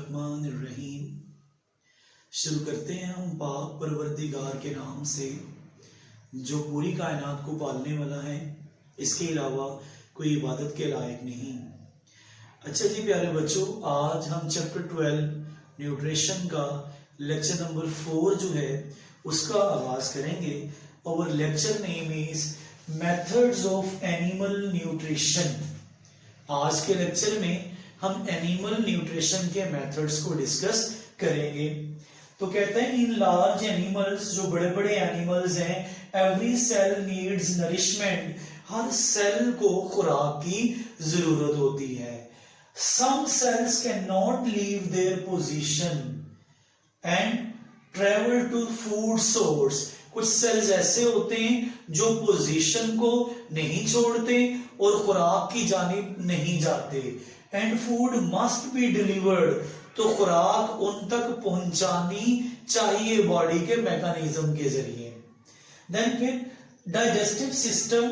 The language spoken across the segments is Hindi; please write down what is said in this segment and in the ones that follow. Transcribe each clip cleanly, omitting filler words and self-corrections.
बिस्मिल्लाहिर्रहमानिर्रहीम। शुरू करते हैं हम पाक परवरदिगार के नाम से जो पूरी कायनात को पालने वाला है, इसके अलावा कोई इबादत के लायक नहीं। अच्छा जी प्यारे बच्चों, आज हम चैप्टर 12 न्यूट्रिशन का लेक्चर नंबर 4 जो है उसका आगाज करेंगे। और lecture name is methods of animal nutrition. आज के लेक्चर में हम एनिमल न्यूट्रिशन के मेथड्स को डिस्कस करेंगे। तो कहते हैं इन लार्ज एनिमल्स, जो बड़े बड़े एनिमल्स हैं, एवरी सेल नीड्स नरिशमेंट। हर सेल को खुराक की जरूरत होती है। Some cells can not leave their position and travel to food source. कुछ सेल्स ऐसे होते हैं जो पोजीशन को नहीं छोड़ते और खुराक की जानिब नहीं जाते। And food must be delivered, तो खुराक उन तक पहुंचानी चाहिए बॉडी के मैकेनिज्म के जरिए। देन फिर digestive system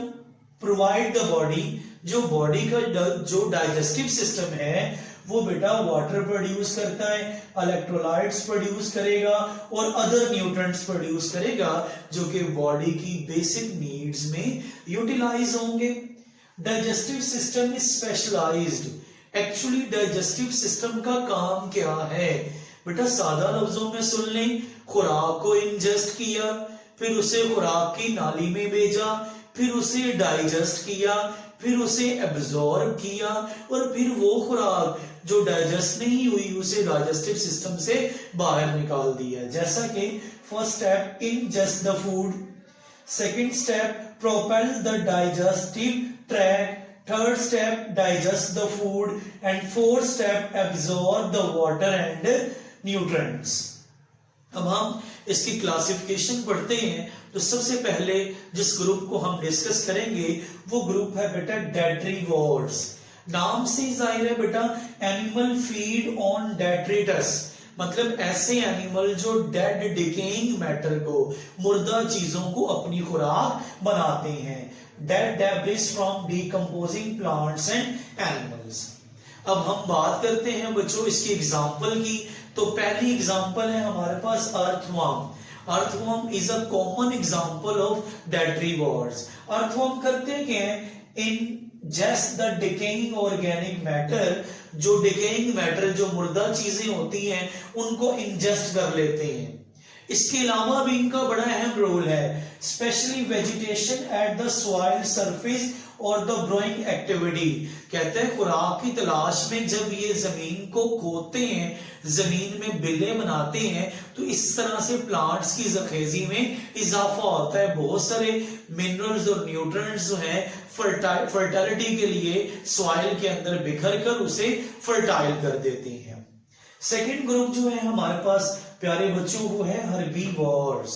provide the body. जो बॉडी का जो डाइजेस्टिव सिस्टम है वो बेटा वाटर प्रोड्यूस करता है, इलेक्ट्रोलाइट्स प्रोड्यूस करेगा और अदर न्यूट्रिएंट्स प्रोड्यूस करेगा जो कि बॉडी की बेसिक नीड्स में यूटिलाइज होंगे। Digestive system is specialized. Actually digestive system का काम क्या है बेटा? सादा लफ्जों में सुन लें, खुराक को इंजेस्ट किया, फिर उसे खुराक की नाली में भेजा, फिर उसे डाइजेस्ट किया, फिर उसे एब्जॉर्ब किया और फिर वो खुराक जो डाइजेस्ट नहीं हुई उसे डाइजेस्टिव सिस्टम से बाहर निकाल दिया। जैसा कि first step ingest the food, second step propel the digestive tract, third step digest the food and fourth step absorb the water and nutrients. अब हम इसकी क्लासिफिकेशन पढ़ते हैं। तो सबसे पहले जिस ग्रुप को हम डिस्कस करेंगे वो ग्रुप है बेटा डेट्रीवोर्स। नाम से जाहिर है बेटा, एनिमल फीड ऑन डेट्रिटस, मतलब ऐसे एनिमल जो डेड डिकेइंग मैटर को, मुर्दा चीजों को अपनी खुराक बनाते हैं। Dead debris from decomposing plants and animals. अब हम बात करते हैं बच्चों इसकी एग्जाम्पल की। तो पहली एग्जाम्पल है हमारे पास earthworm. Earthworm is a common example of detritivores. Earthworm करते क्या है? Ingest the decaying organic matter. जो डिकेइंग मैटर, जो मुर्दा चीजें होती हैं, उनको इंजेस्ट कर लेते हैं। इसके अलावा भी इनका बड़ा अहम रोल है, specially vegetation at the soil surface और द ग्रोइंग एक्टिविटी। कहते हैं खुराक की तलाश में जब ये जमीन को खोदते हैं, जमीन में बिल्ले बनाते हैं, तो इस तरह से प्लांट्स की जखेजी में इजाफा होता है। बहुत सारे मिनरल्स और न्यूट्रिएंट्स जो हैं फर्टाइलिटी के लिए सॉइल के अंदर बिखर कर उसे फर्टाइल कर देते हैं। सेकेंड ग्रुप जो है हमारे पास प्यारे बच्चों वो है हर्बीवोर्स।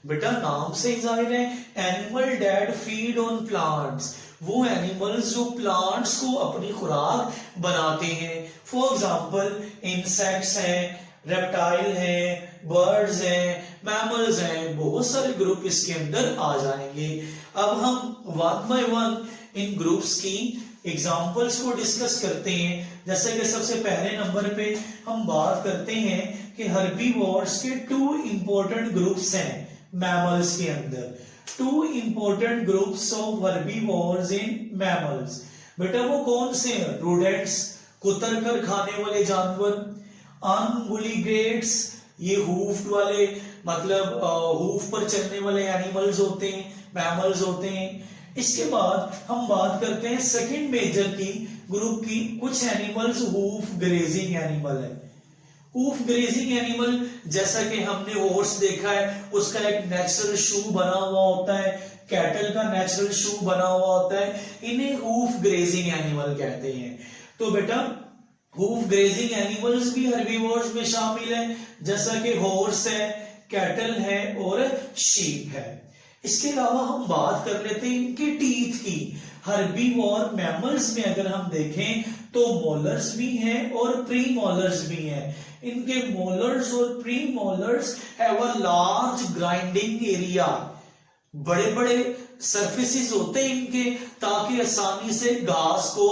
बेटा नाम से ही जाहिर है, animal that feed on plants. वो एनिमल्स जो प्लांट्स को अपनी खुराक बनाते हैं। फॉर एग्जाम्पल इंसेक्ट्स हैं, रेप्टाइल हैं, बर्ड्स हैं, मैमल्स हैं, बहुत सारे ग्रुप इसके अंदर आ जाएंगे। अब हम one by one in groups की एग्जाम्पल्स को डिस्कस करते हैं। जैसे कि सबसे पहले नंबर पे हम बात करते हैं कि हर्बीवोर्स के 2 इंपॉर्टेंट ग्रुप्स हैं मैमल्स के अंदर। 2 important groups of herbivores in mammals. बेटा वो कौन से हैं? रोडेंट्स, कुतर कर खाने वाले जानवर, अनगुलिगेट्स, ये हूफ वाले, मतलब हूफ पर चलने वाले एनिमल्स होते हैं, मैमल्स होते हैं। इसके बाद हम बात करते हैं सेकंड मेजर की ग्रुप की। कुछ एनिमल्स हूफ ग्रेजिंग एनिमल है। हूफ ग्रेजिंग एनिमल, जैसा कि हमने हॉर्स देखा है, उसका एक नेचुरल शू बना हुआ होता है, कैटल का नेचुरल शू बना हुआ होता है, इन्हें हूफ ग्रेजिंग एनिमल कहते हैं। तो बेटा हूफ ग्रेजिंग एनिमल्स भी हर्बीवोर्स में शामिल है, जैसा कि हॉर्स है, कैटल है और शीप है। इसके अलावा हम बात कर लेते हैं इनके टीथ की। हर्बीवोर मैमल्स में अगर हम देखें तो मोलर्स भी हैं और प्री मोलर्स भी हैं। इनके मोलर्स और pre molars have a large grinding area. बड़े बड़े सरफेसेस होते हैं इनके, ताकि आसानी से घास को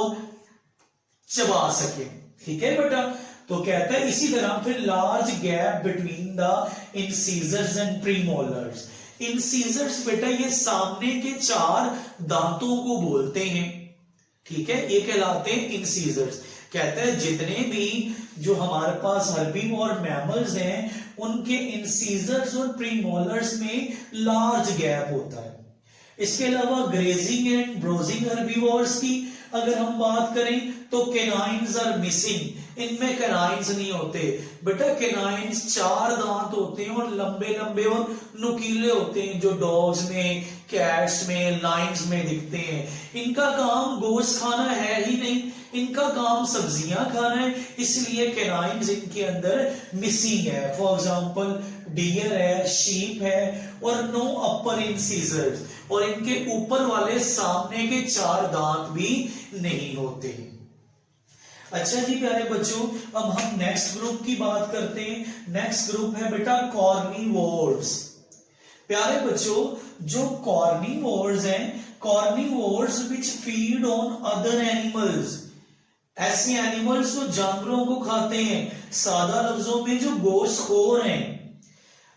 चबा सके। ठीक है बेटा। तो कहता है इसी तरह फिर large gap between the incisors and premolars. Incisors बेटा ये सामने के 4 दांतों को बोलते हैं, ठीक है, ये कहलाते हैं इंसीजर्स। कहता है जितने भी जो हमारे पास हर्बीवोर मैमल्स हैं उनके इंसीजर्स और प्रीमोलर्स में लार्ज गैप होता है। इसके अलावा ग्रेजिंग एंड ब्रोजिंग हर्बीवोर्स की अगर हम बात करें तो कैनाइन्स आर मिसिंग, इनमें कैनाइन्स नहीं होते बेटा। कैनाइन्स 4 दांत होते हैं और लंबे लंबे और नुकीले होते हैं जो डॉग्स में, कैट्स में, लायंस में दिखते हैं। इनका काम गोश्त खाना है ही नहीं, इनका काम सब्जियां खाना है, इसलिए कैनाइन्स इनके अंदर मिसिंग है। फॉर एग्जांपल डियर है, शीप है, और नो अपर इंसीजर्स, और इनके ऊपर वाले सामने के 4 दांत भी नहीं होते। अच्छा जी प्यारे बच्चों, अब हम नेक्स्ट ग्रुप की बात करते हैं। नेक्स्ट ग्रुप है बेटा कॉर्निवोर्स। प्यारे बच्चों, जो कॉर्निवोर्स हैं, carnivores which feed on other animals, ऐसे एनिमल्स जो जानवरों को खाते हैं, सादा लफ्जों में जो गोश्तखोर हैं।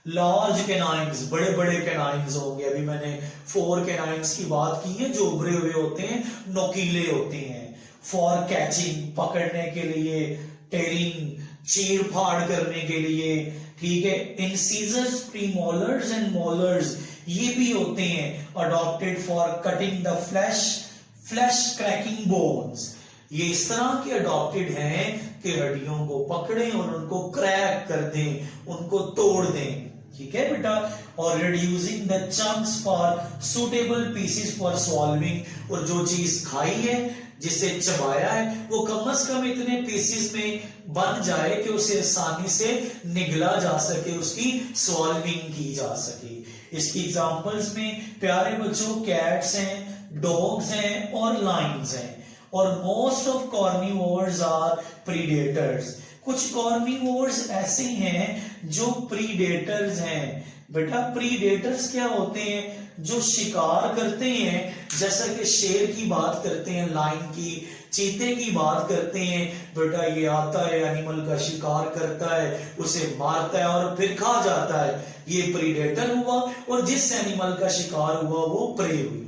लार्ज कैनाइन्स, बड़े बड़े कैनाइन्स होंगे, अभी मैंने 4 कैनाइन्स की बात की है जो उभरे हुए होते हैं, नोकीले होते हैं, फॉर कैचिंग, पकड़ने के लिए, टेरिंग, चीर फाड़ करने के लिए, ठीक है। इंसीजर्स, प्रीमोलर्स एंड मोलर्स ये भी होते हैं adopted for cutting the flash cracking bones. ये इस तरह के अडॉप्टेड हैं कि हड्डियों को पकड़ें और उनको क्रैक कर दें, उनको तोड़ दें, ठीक है बेटा। और reducing the chunks for suitable pieces for swallowing, और जो चीज खाई है, जिसे चबाया है, वो कम से कम इतने पीसेस में बन जाए कि उसे आसानी से निगला जा सके, उसकी स्वॉल्विंग की जा सके। इसकी एग्जांपल्स में प्यारे बच्चों कैट्स हैं, डॉग्स हैं और लायंस हैं। और most of carnivores are predators. कुछ कॉर्निवोर्स ऐसे हैं जो प्रीडेटर्स हैं। बेटा प्रीडेटर्स क्या होते हैं? जो शिकार करते हैं, जैसा कि शेर की बात करते हैं, लायन की, चीते की बात करते हैं। बेटा ये आता है, एनिमल का शिकार करता है, उसे मारता है और फिर खा जाता है, ये प्रीडेटर हुआ। और जिस एनिमल का शिकार हुआ वो प्रे हुई।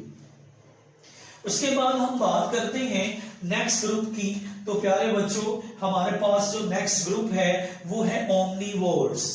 उसके बाद हम बात करते हैं नेक्स्ट ग्रुप की। तो प्यारे बच्चों, हमारे पास जो नेक्स्ट ग्रुप है वो है omnivores.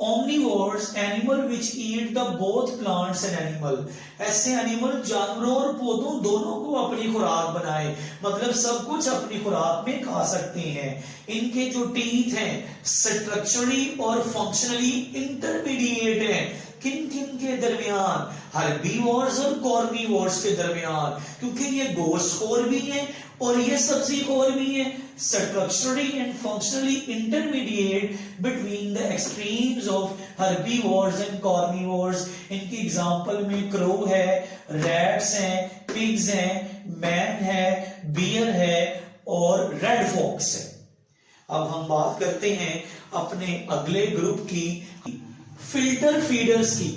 Omnivores animal which eat the both plants and animal. ऐसे एनिमल जानवरों और पौधों दोनों को अपनी खुराक बनाए, मतलब सब कुछ अपनी खुराक में खा सकते हैं। इनके जो टीथ हैं स्ट्रक्चरली और फंक्शनली इंटरमीडिएट हैं। किन किन के दरमियान? हर्बीवोर्स और कॉर्निवोर्स के दरमियान, क्योंकि ये गोश्तखोर भी हैं और ये सब्जीखोर भी हैं। Structurally and functionally intermediate between the extremes of herbivores and carnivores. इनकी एग्जांपल में क्रो है, रैट्स हैं, पिग्स हैं, मैन है, बियर है और रेड फॉक्स है। अब हम बात करते हैं अपने अगले ग्रुप की, फिल्टर फीडर्स की।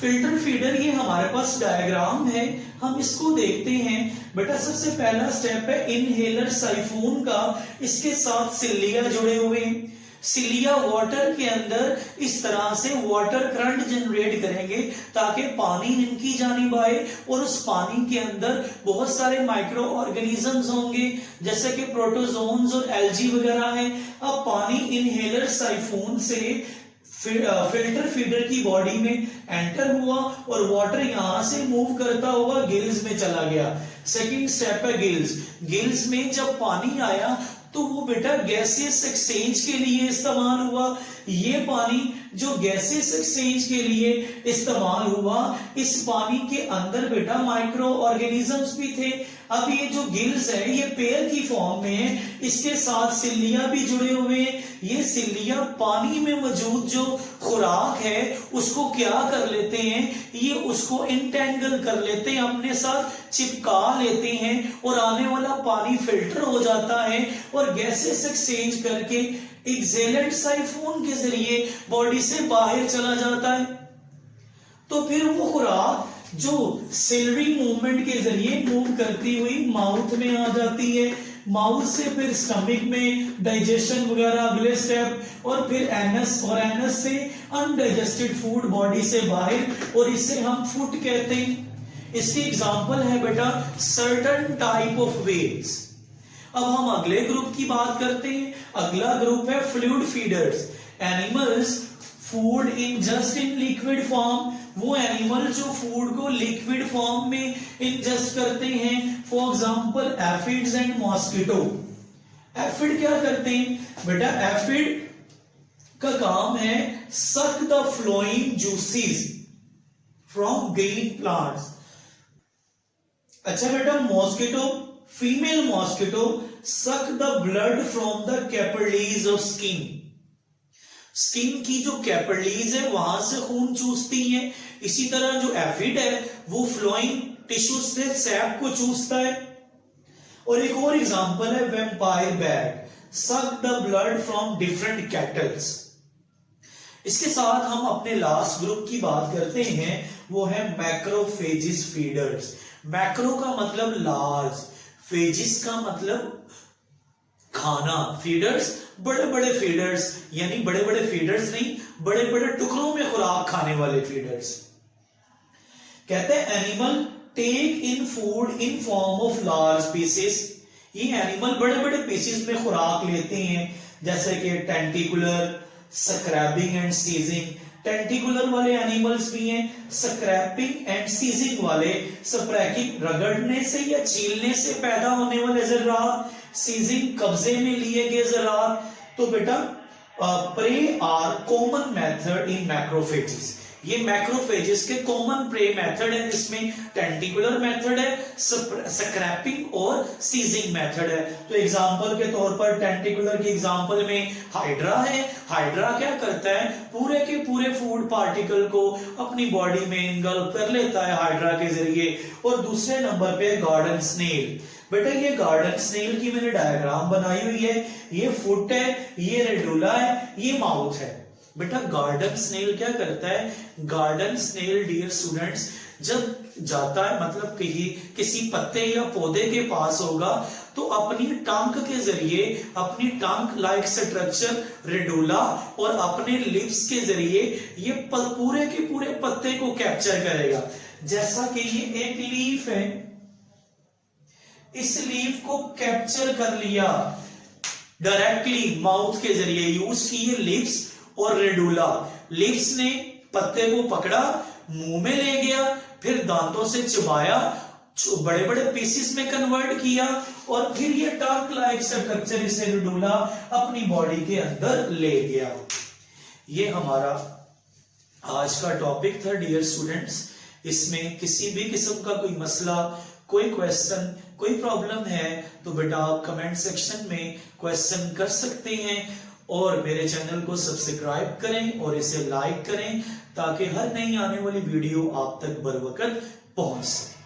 फिल्टर फीडर ये हमारे पास डायग्राम है, हम इसको देखते हैं। बेटा सबसे पहला स्टेप है इनहेलर साइफोन का, इसके साथ सिलिया जुड़े हुए हैं। सिलिया वाटर के अंदर इस तरह से वाटर करंट जनरेट करेंगे ताकि पानी इनकी जानिब आए, और उस पानी के अंदर बहुत सारे माइक्रो ऑर्गेनिजम्स होंगे जैसे कि प्रोटोजोन्स और एल्गी वगैरह हैं। अब पानी इनहेलर साइफोन से फिल्टर फीडर की बॉडी में एंटर हुआ और वाटर यहां से मूव करता हुआ गिल्स में चला गया। सेकंड स्टेप है गिल्स। गिल्स में जब पानी आया तो वो बेटा गैसियस एक्सचेंज के लिए इस्तेमाल हुआ। ये पानी जो गैसियस एक्सचेंज के लिए इस्तेमाल हुआ, इस पानी के अंदर बेटा माइक्रो ऑर्गेनिजम्स भी थे। अब ये जो गिल्स है ये पेयर की फॉर्म में है, इसके साथ सिलिया भी जुड़े हुए हैं। ये सिलिया पानी में मौजूद जो खुराक है उसको क्या कर लेते हैं, ये उसको इंटेंगल कर लेते हैं, अपने साथ चिपका लेते हैं, और आने वाला पानी फिल्टर हो जाता है और गैसेस एक्सचेंज करके एक्सेलेंट साइफोन के जरिए बॉडी से बाहर चला जाता है। तो फिर वो खुराक जो सिलरी मूवमेंट के जरिए मूव करती हुई माउथ में आ जाती है। माउथ से फिर स्टमक में डाइजेशन वगैरह अगले स्टेप, और फिर एनस, और एनस से अनडाइजेस्टेड फूड बॉडी से बाहर, और इसे हम फूड कहते हैं। इसकी एग्जांपल है बेटा सर्टेन टाइप ऑफ वेल्स। अब हम अगले ग्रुप की बात करते हैं। अगला ग्रुप है fluid feeders. Animals food ingest in liquid form, वो एनिमल जो फूड को लिक्विड फॉर्म में इंजस्ट करते हैं। For example aphids and mosquito. Aphid क्या करते हैं बेटा? एफिड का काम है suck the flowing juices from green plants. अच्छा बेटा, mosquito, female mosquito suck the blood from the capillaries of skin. Skin की जो कैपिलरीज है वहां से खून चूसती है। इसी तरह जो एफिड है वो फ्लोइंग टिश्यू से सैप को चूसता है। और एक और एग्जांपल है vampire bat, suck the blood from different kettles. इसके साथ हम अपने लास्ट ग्रुप की बात करते हैं, वो है मैक्रोफेजिस फीडर्स। मैक्रो का मतलब लार्ज, फेजिस का मतलब खाना, फीडर्स बड़े बड़े फीडर्स, यानी बड़े बड़े फीडर्स नहीं, बड़े बड़े टुकड़ों में खुराक खाने वाले फीडर्स। कहते हैं animal take in food in form of large pieces. ये एनिमल बड़े बड़े पीसेस में खुराक लेते हैं, जैसे कि tentacular, scraping and seizing. Tentacular वाले एनिमल्स भी हैं, स्क्रैपिंग एंड सीजिंग वाले, स्क्रैपिंग रगड़ने से या छीलने से पैदा होने वाले जरात, सीजिंग कब्जे में लिए गए जरात। तो बेटा prey are common method in macrophages. ये मैक्रोफेजेस के कॉमन प्रे मेथड है, जिसमें टेंटिकुलर मेथड है, स्क्रैपिंग और सीजिंग मेथड है। तो एग्जांपल के तौर पर टेंटिकुलर की एग्जांपल में हाइड्रा है। हाइड्रा क्या करता है? पूरे के पूरे फूड पार्टिकल को अपनी बॉडी में इनगल्फ कर लेता है हाइड्रा के जरिए। और दूसरे नंबर पे गार्डन स्नेल। बेटा ये गार्डन स्नेल की मैंने डायग्राम बनाई हुई है, ये फुट है, ये रेडुला है, ये माउथ है। बेटा गार्डन स्नेल क्या करता है? गार्डन स्नेल डियर स्टूडेंट्स जब जाता है, मतलब किसी पत्ते या पौधे के पास होगा, तो अपनी टंक के जरिए, अपनी टंक लाइक स्ट्रक्चर रेडुला और अपने लिप्स के जरिए ये पूरे के पूरे पत्ते को कैप्चर करेगा। जैसा कि ये एक लीफ है, इस लीफ को कैप्चर कर लिया डायरेक्टली माउथ के जरिए, यूज किए लिप्स और रेडुला। लिप्स ने पत्ते को पकड़ा, मुंह में ले गया, फिर दांतों से चबाया, बड़े बड़े पीसेस में कन्वर्ट किया, और फिर ये टंक लाइक स्ट्रक्चर इसे रेडुला अपनी बॉडी के अंदर ले गया। ये हमारा आज का टॉपिक था डियर स्टूडेंट्स। इसमें किसी भी किस्म का कोई मसला, कोई क्वेश्चन, कोई प्रॉब्लम है तो बेटा आप कमेंट सेक्शन में क्वेश्चन कर सकते हैं। और मेरे चैनल को सब्सक्राइब करें और इसे लाइक करें, ताकि हर नई आने वाली वीडियो आप तक बर वक्त पहुंच सके।